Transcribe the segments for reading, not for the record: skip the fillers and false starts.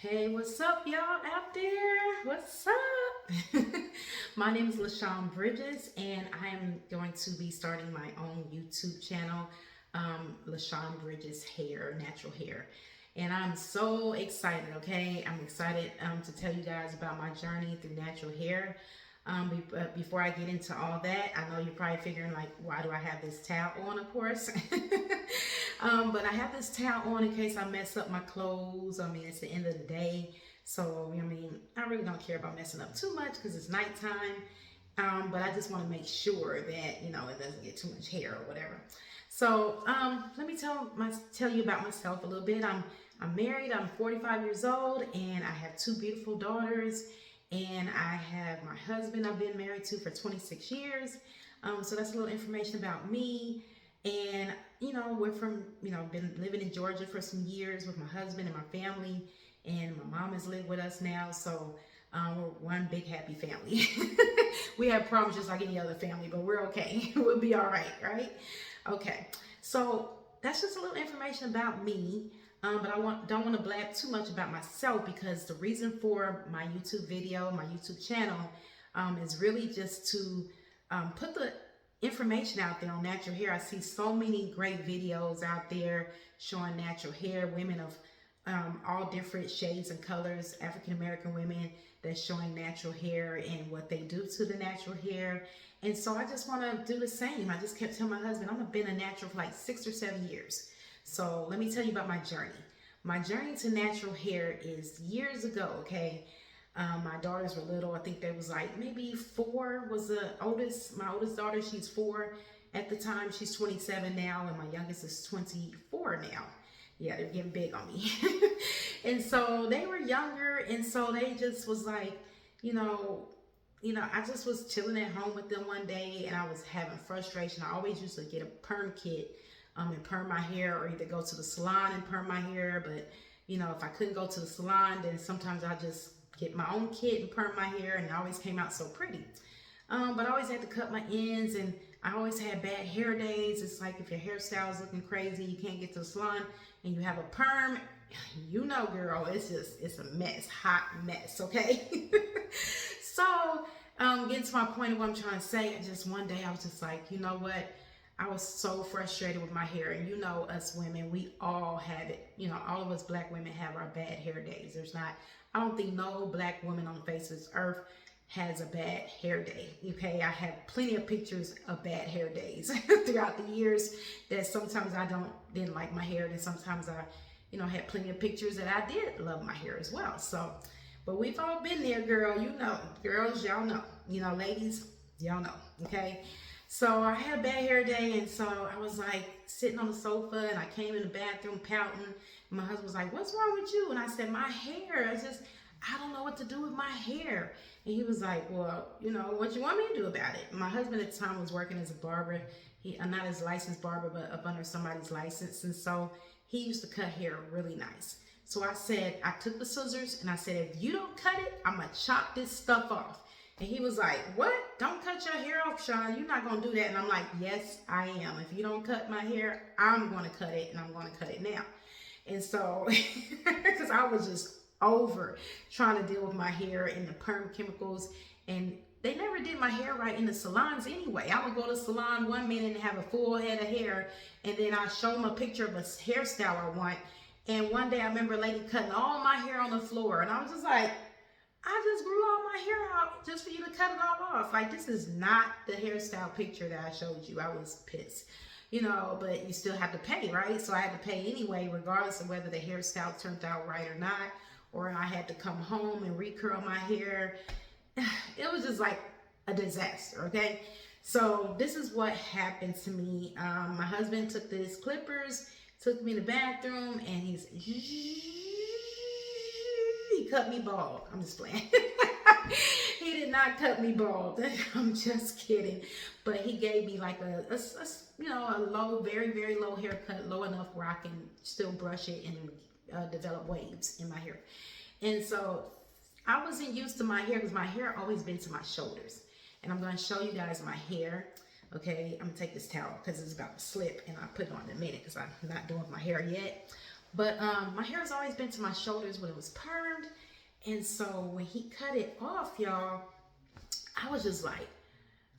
Hey, what's up, y'all out there? What's up? My name is LaShawn Bridges, and I am going to be starting my own YouTube channel, LaShawn Bridges Hair, Natural Hair. And I'm so excited, okay? I'm excited to tell you guys about my journey through natural hair. Before I get into all that, I know you're probably figuring, like, why do I have this towel on, of course? But I have this towel on in case I mess up my clothes. I mean, it's the end of the day. So, I really don't care about messing up too much because it's nighttime. But I just want to make sure that, it doesn't get too much hair or whatever. So, let me tell you about myself a little bit. I'm married. I'm 45 years old, and I have two beautiful daughters. And I have my husband I've been married to for 26 years. So that's a little information about me. And, we're from, been living in Georgia for some years with my husband and my family. And my mom has lived with us now. So we're one big happy family. We have problems just like any other family, but we're okay. We'll be all right, right? Okay. So that's just a little information about me. But don't want to blab too much about myself because the reason for my YouTube video, my YouTube channel, is really just to put the information out there on natural hair. I see so many great videos out there showing natural hair, women of all different shades and colors, African American women that's showing natural hair and what they do to the natural hair. And so I just want to do the same. I just kept telling my husband, I've been a natural for like 6 or 7 years. So let me tell you about my journey. My journey to natural hair is years ago, okay? My daughters were little. I think they was like maybe 4 was the oldest. My oldest daughter, she's 4 at the time. She's 27 now, and my youngest is 24 now. Yeah, they're getting big on me. And so they were younger, and so they just was like, I just was chilling at home with them one day, and I was having frustration. I always used to get a perm kit and perm my hair, or either go to the salon and perm my hair. But if I couldn't go to the salon, then sometimes I just get my own kit and perm my hair, and it always came out so pretty. But I always had to cut my ends, and I always had bad hair days. It's like if your hairstyle is looking crazy, you can't get to the salon, and you have a perm, girl, it's a mess, hot mess, okay? So, getting to my point of what I'm trying to say, just one day I was just like, you know what? I was so frustrated with my hair, and us women, we all have it. All of us black women have our bad hair days. I don't think no black woman on the face of this earth has a bad hair day. Okay, I have plenty of pictures of bad hair days throughout the years that sometimes I didn't like my hair, and sometimes I, had plenty of pictures that I did love my hair as well. So, but we've all been there, girl. Girls, y'all know. Ladies, y'all know. Okay. So I had a bad hair day, and so I was like sitting on the sofa, and I came in the bathroom pouting. And my husband was like, "What's wrong with you?" And I said, "My hair. I don't know what to do with my hair." And he was like, "Well, what you want me to do about it?" My husband at the time was working as a barber. I'm not as licensed barber, but up under somebody's license. And so he used to cut hair really nice. So I took the scissors and I said, "If you don't cut it, I'm going to chop this stuff off." And he was like, "What? Don't cut your hair off, Sean. You're not going to do that." And I'm like, "Yes, I am. If you don't cut my hair, I'm going to cut it, and I'm going to cut it now." And so, because I was just over trying to deal with my hair and the perm chemicals, and they never did my hair right in the salons anyway. I would go to the salon one minute and have a full head of hair, and then I show them a picture of a hairstyle I want. And one day I remember a lady cutting all my hair on the floor, and I was just like, I just grew all my hair out just for you to cut it all off. Like, this is not the hairstyle picture that I showed you. I was pissed, but you still have to pay, right? So I had to pay anyway, regardless of whether the hairstyle turned out right or not, or I had to come home and recurl my hair. It was just like a disaster, okay? So this is what happened to me. My husband took his clippers, took me in the bathroom, and he cut me bald. I'm just playing. He did not cut me bald. I'm just kidding. But he gave me like a low, very, very low haircut, low enough where I can still brush it and develop waves in my hair. And so I wasn't used to my hair because my hair always been to my shoulders. And I'm going to show you guys my hair. Okay, I'm going to take this towel because it's about to slip, and I'll put it on in a minute because I'm not doing my hair yet. But my hair has always been to my shoulders when it was permed. And so when he cut it off, y'all, I was just like,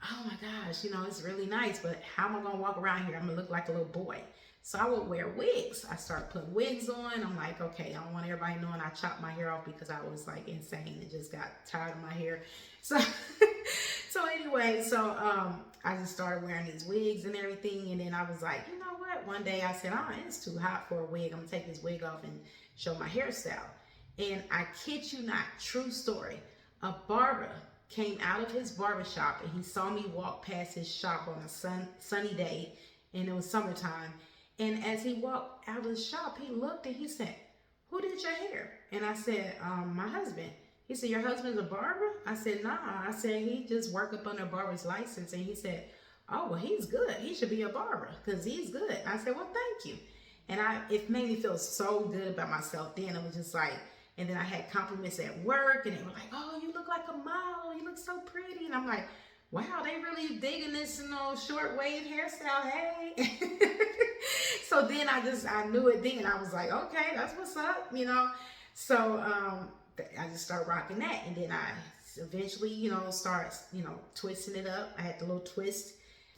oh my gosh, it's really nice, but how am I gonna walk around here? I'm gonna look like a little boy. So I would wear wigs. I started putting wigs on. I'm like, okay, I don't want everybody knowing I chopped my hair off because I was like insane and just got tired of my hair. So so anyway, I just started wearing these wigs and everything. And then I was like, you know what? One day I said, oh, it's too hot for a wig. I'm gonna take this wig off and show my hairstyle. And I kid you not, true story, a barber came out of his barbershop and he saw me walk past his shop on a sunny day, and it was summertime. And as he walked out of the shop, he looked and he said, who did your hair? And I said, my husband. He said, your husband's a barber? I said, nah. I said, he just worked up under a barber's license. And he said, oh, well, he's good. He should be a barber because he's good. I said, well, thank you. And it made me feel so good about myself then. It was just like, and then I had compliments at work, and they were like, oh, you look like a model. You look so pretty. And I'm like, wow, they really digging this, short wave hairstyle. Hey. So then I knew it then. I was like, okay, that's what's up, So I just started rocking that. And then I eventually, start, twisting it up. I had the little twist,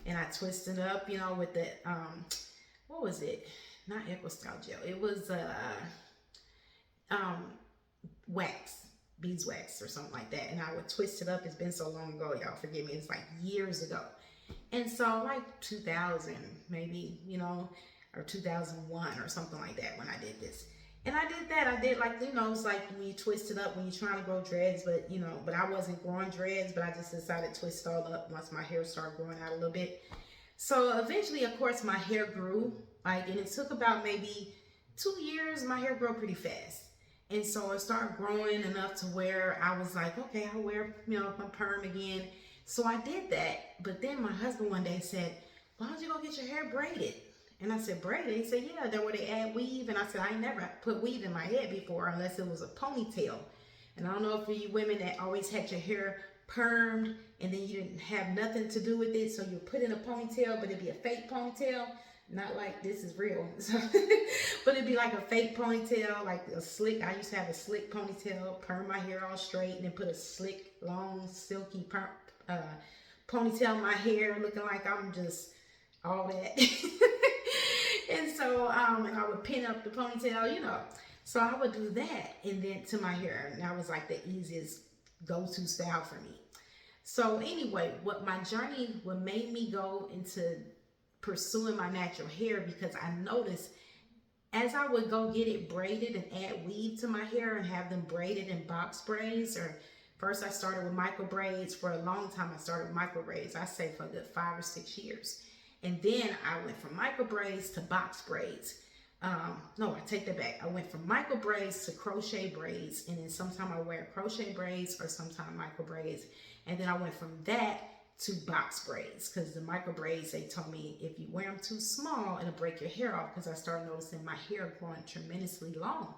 and I twisted it up, with the, what was it? Not Equistyle gel. It was, wax, beeswax or something like that, and I would twist it up. It's been so long ago, y'all forgive me, it's like years ago. And so like 2000 maybe, or 2001 or something like that when I did this. And I did that. I did like, it's like when you twist it up when you're trying to grow dreads, but but I wasn't growing dreads, but I just decided to twist it all up once my hair started growing out a little bit. So eventually, of course, my hair grew, and it took about maybe 2 years. My hair grew pretty fast. And so it started growing enough to where I was like, okay, I'll wear, my perm again. So I did that. But then my husband one day said, why don't you go get your hair braided? And I said, braided? He said, yeah, there where they add weave. And I said, I ain't never put weave in my head before unless it was a ponytail. And I don't know if for you women that always had your hair permed and then you didn't have nothing to do with it, so you put in a ponytail, but it'd be a fake ponytail. Not like this is real. But it'd be like a fake ponytail, like a slick. I used to have a slick ponytail, perm my hair all straight, and then put a slick, long, silky ponytail in my hair, looking like I'm just all that. And so, and I would pin up the ponytail, So I would do that, and then to my hair, and that was like the easiest go-to style for me. So anyway, what made me go into pursuing my natural hair, because I noticed as I would go get it braided and add weave to my hair and have them braided in box braids, or first I started with micro braids. For a long time I started with micro braids, I say for a good 5 or 6 years. And then I went from micro braids to box braids. No, I take that back. I went from micro braids to crochet braids, and then sometime I wear crochet braids or sometime micro braids. And then I went from that to box braids, because the micro braids, they told me if you wear them too small, it'll break your hair off, because I started noticing my hair growing tremendously long.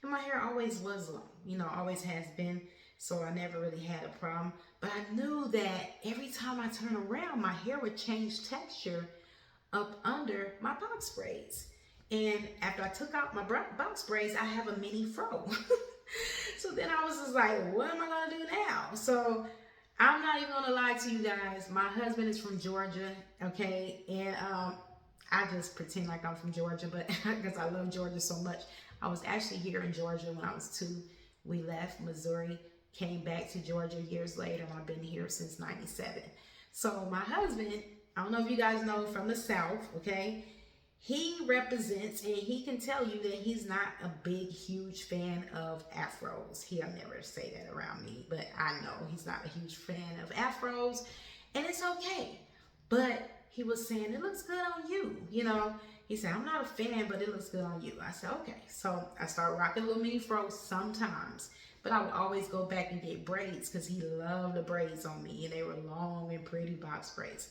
And my hair always was long, always has been, so I never really had a problem. But I knew that every time I turn around, my hair would change texture up under my box braids. And after I took out my box braids, I have a mini fro. So then I was just like, what am I gonna do now? So I'm not even gonna lie to you guys. My husband is from Georgia, okay? And I just pretend like I'm from Georgia, but because I love Georgia so much. I was actually here in Georgia when I was 2. We left Missouri, came back to Georgia years later, and I've been here since 97. So my husband, I don't know if you guys know, from the South, okay? He represents, and he can tell you that he's not a big, huge fan of afros. He'll never say that around me, but I know he's not a huge fan of afros, and it's okay. But he was saying, it looks good on you, He said, I'm not a fan, but it looks good on you. I said, okay. So I started rocking little mini fros sometimes, but I would always go back and get braids because he loved the braids on me, and they were long and pretty box braids.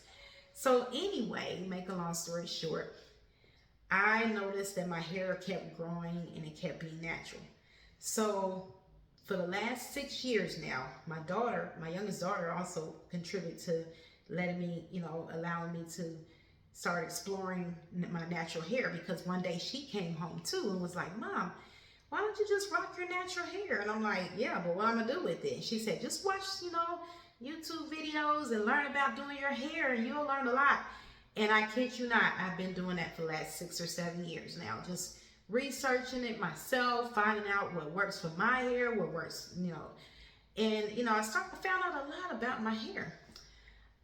So anyway, make a long story short, I noticed that my hair kept growing and it kept being natural. So for the last 6 years now, my youngest daughter also contributed to letting me, allowing me to started exploring my natural hair, because one day she came home too and was like, Mom, why don't you just rock your natural hair? And I'm like, yeah, but what I'm gonna do with it? She said, just watch, YouTube videos and learn about doing your hair, and you'll learn a lot. And I kid you not, I've been doing that for the last 6 or 7 years now, just researching it myself, finding out what works for my hair, what works, and I found out a lot about my hair.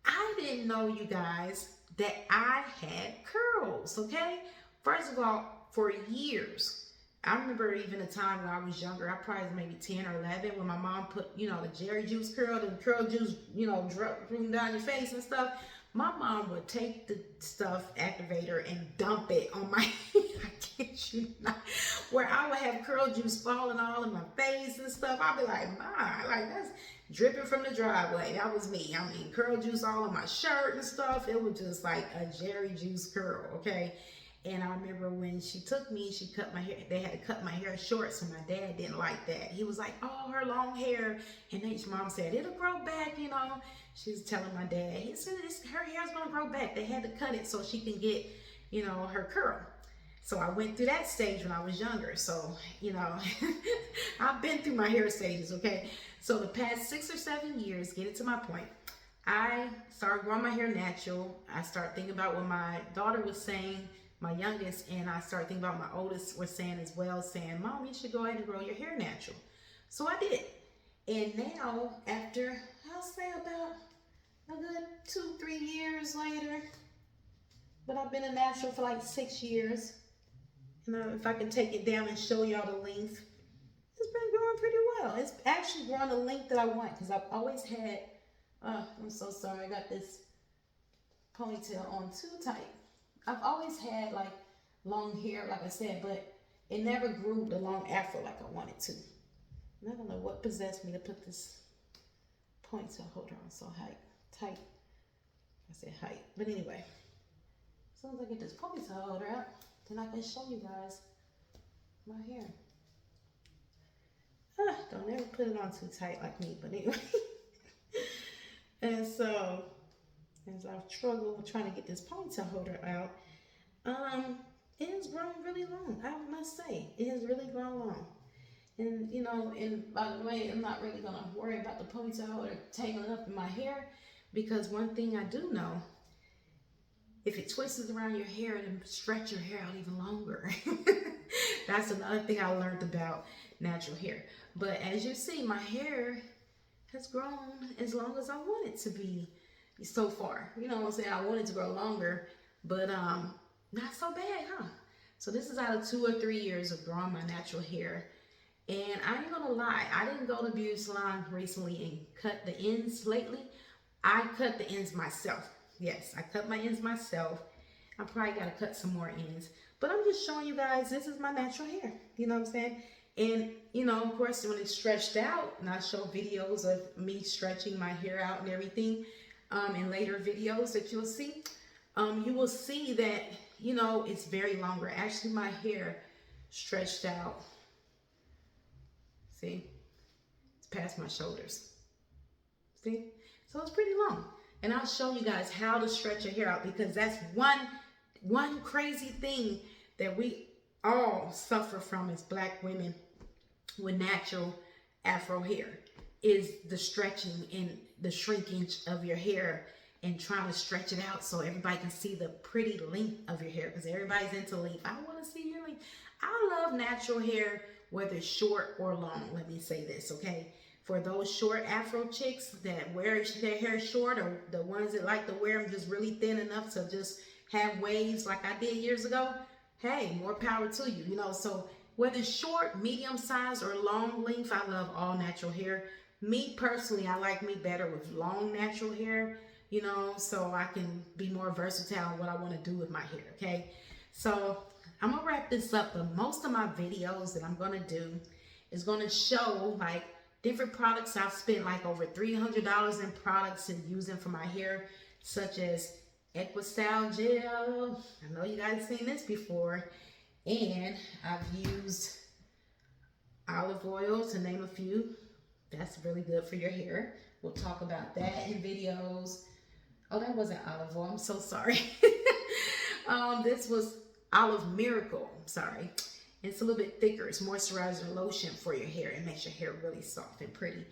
I didn't know, you guys, that I had curls, okay? First of all, for years, I remember even a time when I was younger, I probably was maybe 10 or 11, when my mom put, the Jerry Juice curl, the curl juice, dropping down your face and stuff. My mom would take the stuff, activator, and dump it on my, I kid you not, where I would have curl juice falling all in my face and stuff. I'd be like, Ma, like that's dripping from the driveway. That was me. I mean, curl juice all on my shirt and stuff. It was just like a Jerry Juice curl, okay? And I remember when she took me, she cut my hair. They had to cut my hair short, so my dad didn't like that. He was like, oh, her long hair. And then mom said, it'll grow back, She was telling my dad, he said, her hair's going to grow back. They had to cut it so she can get, her curl. So I went through that stage when I was younger. So, I've been through my hair stages, okay? So the past 6 or 7 years, getting to my point, I started growing my hair natural. I started thinking about what my daughter was saying, my youngest, and I started thinking about my oldest was saying as well, saying, Mom, you should go ahead and grow your hair natural. So I did. And now, after, I'll say about a good 2-3 years later, but I've been a natural for like 6 years. And if I can take it down and show y'all the length, it's been growing pretty well. It's actually growing the length that I want, because I've always had, I'm so sorry, I got this ponytail on too tight. I've always had like long hair, like I said, but it never grew the long afro like I wanted to. And I don't know what possessed me to put this ponytail holder on so tight. I said height, but anyway, as soon as I get this ponytail holder out, then I can show you guys my hair. Don't ever put it on too tight like me, but anyway. And so, as I struggle with trying to get this ponytail holder out, it has grown really long. I must say, it has really grown long. And and by the way, I'm not really gonna worry about the ponytail holder tangling up in my hair, because one thing I do know, if it twists around your hair, it'll stretch your hair out even longer. That's another thing I learned about natural hair. But as you see, my hair has grown as long as I want it to be so far. You know what I'm saying? I want it to grow longer, but not so bad, huh? So this is out of 2 or 3 years of growing my natural hair. And I ain't gonna lie, I didn't go to beauty salon recently and cut the ends lately. I cut the ends myself. Yes, I cut my ends myself. I probably gotta cut some more ends. But I'm just showing you guys, this is my natural hair. You know what I'm saying? And, of course, when it's stretched out, and I show videos of me stretching my hair out and everything in later videos that you'll see, you will see that, it's very longer. Actually, my hair stretched out. See? It's past my shoulders. See? So it's pretty long. And I'll show you guys how to stretch your hair out, because that's one crazy thing that we all suffer from as Black women with natural afro hair, is the stretching and the shrinkage of your hair, and trying to stretch it out so everybody can see the pretty length of your hair, because everybody's into length. I want to see your length. I love natural hair, whether it's short or long. Let me say this, okay? For those short afro chicks that wear their hair short, or the ones that like to wear them just really thin enough to just have waves like I did years ago, hey, more power to you, So whether it's short, medium size, or long length, I love all natural hair. Me personally, I like me better with long natural hair, so I can be more versatile in what I want to do with my hair, okay? So I'm going to wrap this up, but most of my videos that I'm going to do is going to show like different products. I've spent like over $300 in products and using for my hair, such as Equistyle Gel. I know you guys seen this before. And I've used olive oil, to name a few. That's really good for your hair. We'll talk about that in videos. Oh, that wasn't olive oil. I'm so sorry. This was Olive Miracle. Sorry. It's a little bit thicker. It's moisturizer lotion for your hair. It makes your hair really soft and pretty.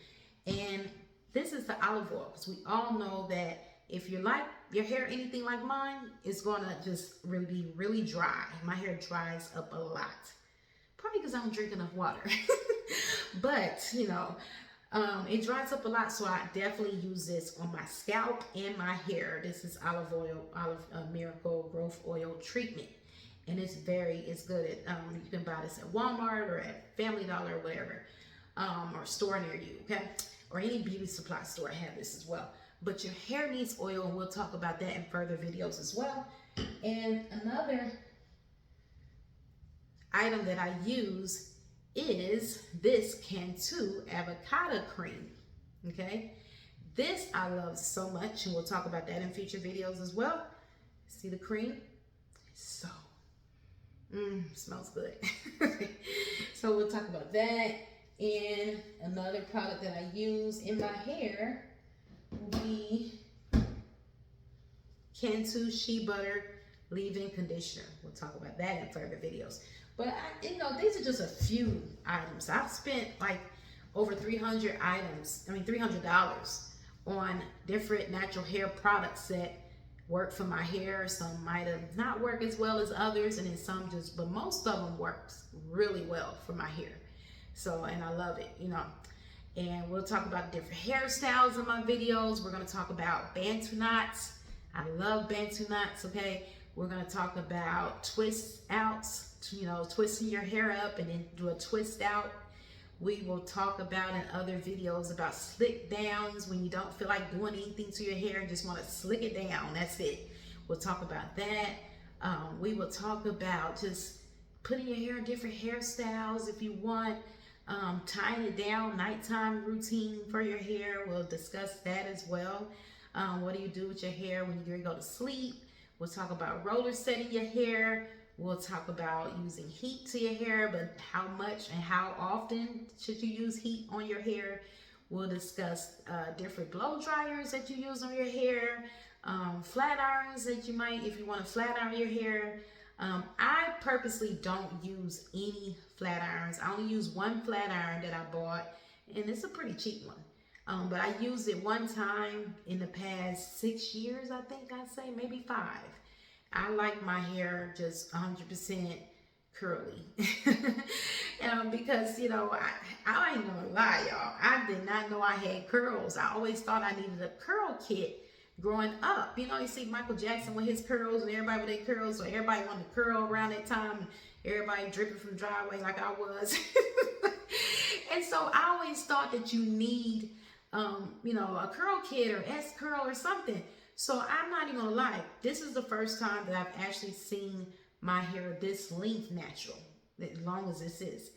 And this is the olive oil, because we all know that if you like your hair anything like mine, it's gonna just really be really dry. My hair dries up a lot. Probably because I don't drink enough water. But, you know, it dries up a lot, so I definitely use this on my scalp and my hair. This is Olive Miracle Growth Oil Treatment. And it's good. You can buy this at Walmart or at Family Dollar or whatever, or store near you, okay? Or any beauty supply store have this as well. But your hair needs oil, and we'll talk about that in further videos as well. And another item that I use is this Cantu avocado cream, okay? This I love so much, and we'll talk about that in future videos as well. See the cream? So smells good. So we'll talk about that. And another product that I use in my hair will be Cantu Shea Butter Leave-In Conditioner. We'll talk about that in further videos. But you know, these are just a few items. I've spent like over $300 on different natural hair products that work for my hair. Some might have not worked as well as others, and then some just, but most of them works really well for my hair. So, and I love it, you know. And we'll talk about different hairstyles in my videos. We're going to talk about Bantu knots. I love Bantu knots, okay? We're going to talk about twist outs, you know, twisting your hair up and then do a twist out. We will talk about in other videos about slick downs when you don't feel like doing anything to your hair and just want to slick it down. That's it. We'll talk about that. We will talk about just putting your hair in different hairstyles if you want. Tying it down, nighttime routine for your hair. We'll discuss that as well. What do you do with your hair when you're going to go to sleep? We'll talk about roller setting your hair. We'll talk about using heat to your hair, but how much and how often should you use heat on your hair? We'll discuss different blow dryers that you use on your hair, flat irons that you might, if you want to flat iron your hair. I purposely don't use any flat irons. I only use one flat iron that I bought, and it's a pretty cheap one. But I used it one time in the past 6 years, I think I'd say, maybe 5. I like my hair just 100% curly. Because, you know, I ain't gonna lie, y'all. I did not know I had curls. I always thought I needed a curl kit growing up. You know, you see Michael Jackson with his curls and everybody with their curls, so everybody wanted to curl around that time, and everybody dripping from the driveway like I was. And so I always thought that you need, you know, a curl kit or S-curl or something. So I'm not even gonna lie, this is the first time that I've actually seen my hair this length natural, as long as this is.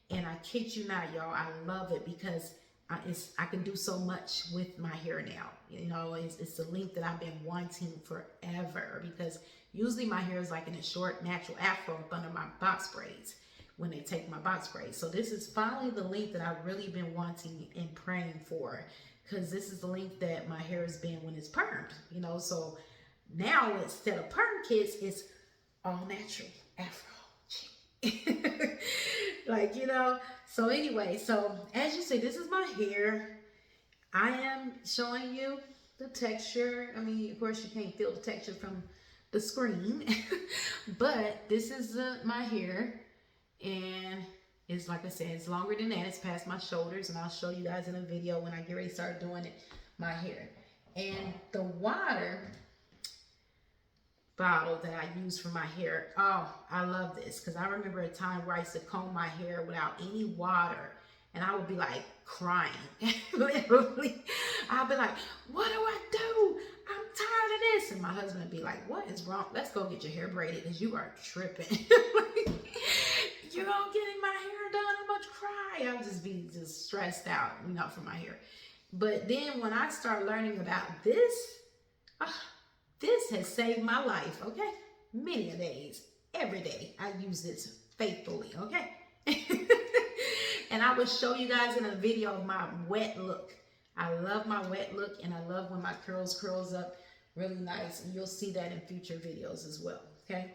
And I kid you not, y'all, I love it because I can do so much with my hair now. You know, it's the length that I've been wanting forever, because usually my hair is like in a short natural afro up under my box braids when they take my box braids. So this is finally the length that I've really been wanting and praying for, because this is the length that my hair has been when it's permed, you know. So now instead of perm kits, it's all natural afro. Like, you know. So anyway, so as you see, this is my hair. I am showing you the texture. I mean, of course, you can't feel the texture from the screen, but this is my hair, and it's, like I said, it's longer than that. It's past my shoulders, and I'll show you guys in a video when I get ready to start doing it, my hair. And the water bottle that I use for my hair, oh, I love this, because I remember a time where I used to comb my hair without any water, and I would be like crying. Literally, I'd be like, what do I do? I'm tired of this. And my husband would be like, what is wrong? Let's go get your hair braided, because you are tripping. You're gonna get my hair done, I'm gonna cry. I would just be stressed out, you know, for my hair. But then when I start learning about this, this has saved my life, okay? Many a days, every day, I use this faithfully, okay? And I will show you guys in a video of my wet look. I love my wet look, and I love when my curls up really nice, and you'll see that in future videos as well. Okay,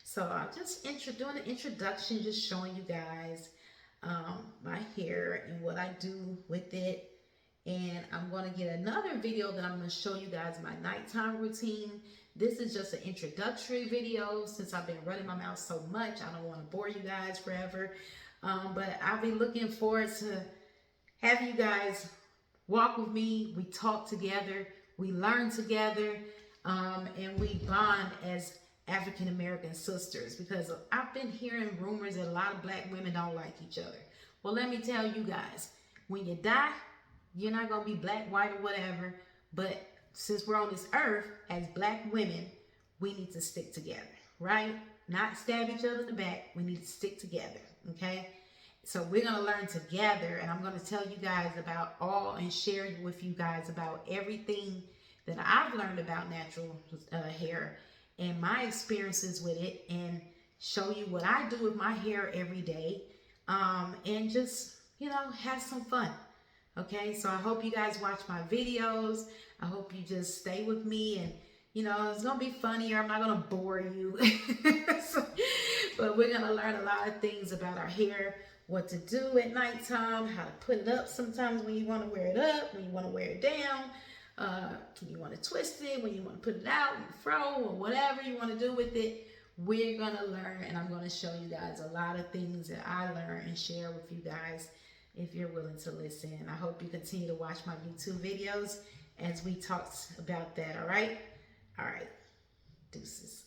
so I'm just doing an introduction, just showing you guys my hair and what I do with it. And I'm going to get another video that I'm going to show you guys my nighttime routine. This is just an introductory video since I've been running my mouth so much. I don't want to bore you guys forever. But I'll be looking forward to have you guys walk with me. We talk together, we learn together, and we bond as African American sisters, because I've been hearing rumors that a lot of black women don't like each other. Well, let me tell you guys, when you die, you're not going to be black, white, or whatever. But since we're on this earth as black women, we need to stick together, right? Not stab each other in the back. We need to stick together, okay? So we're going to learn together, and I'm going to tell you guys about all and share with you guys about everything that I've learned about natural hair and my experiences with it, and show you what I do with my hair every day, and just, have some fun. Okay, so I hope you guys watch my videos. I hope you just stay with me, and it's gonna be funnier. I'm not gonna bore you. But we're gonna learn a lot of things about our hair, what to do at nighttime, how to put it up sometimes when you want to wear it up, when you want to wear it down, when you want to twist it, when you want to put it out and fro, or whatever you want to do with it. We're gonna learn, and I'm gonna show you guys a lot of things that I learned and share with you guys, if you're willing to listen. I hope you continue to watch my YouTube videos as we talk about that. All right, deuces.